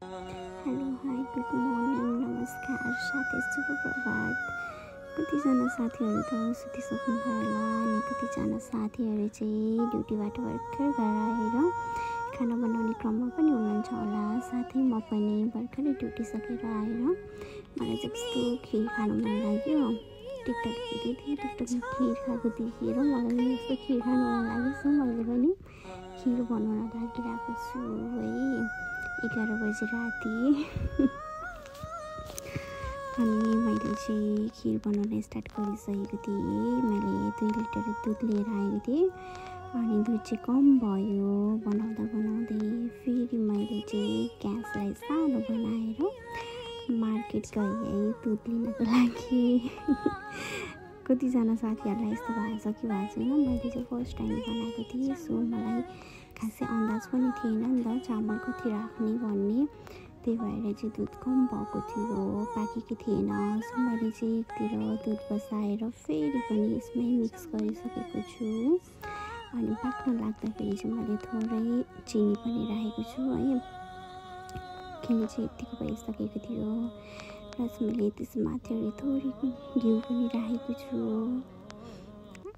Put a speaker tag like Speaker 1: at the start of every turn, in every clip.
Speaker 1: Hello hi good morning नमस्कार साथी शुभ प्रभात। कतिजना साथीहरू त सुतिसक्नुभयो होला अनि कतिजना साथीहरू चाहिँ ड्युटीबाट भर्खर घर आएर खाना बनाउने क्रममा पनि हुनुहुन्छ होला। साथै म पनि भर्खरै ड्युटी सकेर आएर मलाई चाहिँ कस्तो खिर खानु मन लाग्यो। टिकटक हेर्दै थिएँ, टिकटकमा खिर खाएको देखेर मलाई यस्तो खिर खानु मन लाग्यो। सो मैले पनि खिर बनाउन लागिरहेको छु है। 11 बजे राति अनि मैले चाहिँ खिर बनाउन स्टार्ट गरिसकेको थिएँ। मैले 2 लिटर दुध लिएर आएको थिएँ अनि दुध चाहिँ कम भयो। बनाउँदै फेरि मैले चाहिँ ग्यासलाई सानो बनाएर मार्केट गएँ है दुध लिनको लागि। कतिजना साथीहरूलाई यस्तो भएको छ कि भएको छैन। मैले चाहिँ फर्स्ट टाइम बनाएको थिएँ, सो मलाई खासै अन्दाज पनि थिएन नि त चामल कति राख्ने भन्ने। त्यही भएर चाहिँ दुध कम भएको थियो, पाकेको थिएन। सो मैले चाहिँ एकतिर दुध बसाएर फेरि पनि यसमै मिक्स गरिसकेको छु। अनि पाक्न लाग्दाखेरि चाहिँ मैले थोरै चिनी पनि राखेको छु है। खिर चाहिँ यत्तिको भइसकेको थियो। प्लस मैले त्यसमाथि थोरै घिउ पनि राखेको छु।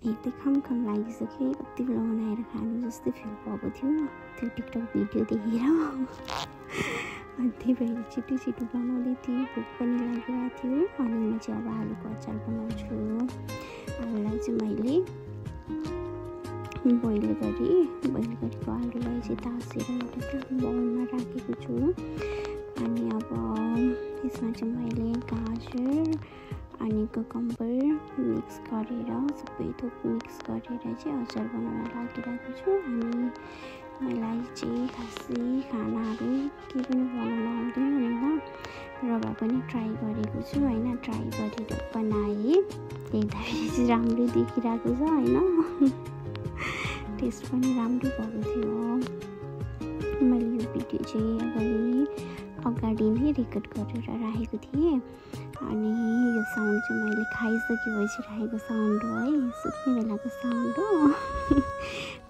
Speaker 1: हेर्दै खम लागिसक्यो। कति बेला बनाएर खानु जस्तै फिल भएको थियो त्यो टिकटक भिडियो देखेर। अनि त्यही भएर छिटो बनाउँदै थिएँ, भोक पनि लागिरहेको थियो। अनि म चाहिँ अब आलुको अचार बनाउँछु। आलुलाई चाहिँ मैले बोइल गरेको आलुलाई चाहिँ तासेर एउटा बाउलमा राखेको छु। अनि अब यसमा चाहिँ मैले गाजर अनि ककम्बर मिक्स गरेर सबै थोक मिक्स गरेर चाहिँ अचार बनाउन लागिरहेको छु। अनि मलाई चाहिँ खासै खानाहरू केही पनि बनाउन आउँदैन नि त, र भए पनि ट्राई गरेको छु होइन। ट्राई गरेर बनाएँ, हेर्दाखेरि चाहिँ राम्रो देखिरहेको छ होइन। टेस्ट पनि राम्रो भएको थियो। मैले यो भिडियो चाहिँ अगाडि नै रेकर्ड गरेर राखेको थिएँ। अनि यो साउन्ड चाहिँ मैले खाइसकेपछि राखेको साउन्ड हो है, सुत्ने बेलाको साउन्ड हो।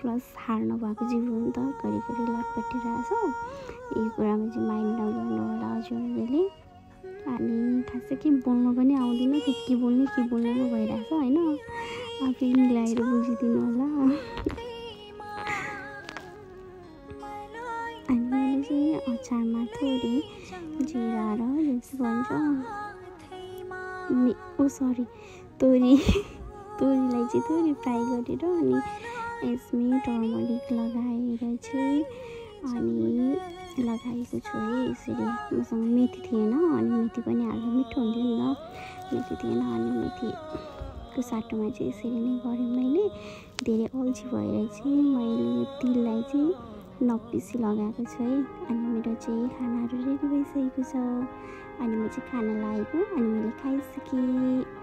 Speaker 1: प्लस हार्नु भएको जिउ हो नि त, घरिघरि लटपटिरहेछ। यही कुरामा चाहिँ माइन्ड नगर्नु होला हजुरहरूले। अनि खासै के बोल्नु पनि आउँदैन, के बोल्ने पो भइरहेछ होइन। आफै मिलाएर बुझिदिनु होला। अनि मैले चाहिँ अचारमा थोरै जिरा र यो के भन्छ तोरीलाई चाहिँ थोरै फ्राई गरेर अनि यसमै टर्मरिक लगाएर चाहिँ अनि लगाएको छु है। यसरी मसँग मेथी थिएन अनि मेथी पनि हाल्नु मिठो हुन्थ्यो नि त, मेथी थिएन अनि मेथीको साटोमा चाहिँ यसरी नै गरेँ मैले। धेरै अल्छी भएर चाहिँ मैले तिललाई चाहिँ नपिसी लगाएको छु है। अनि मेरो चाहिँ खानाहरू रेडी भइसकेको छ। अनि म चाहिँ खाना लागेको अनि मैले खाइसकेँ।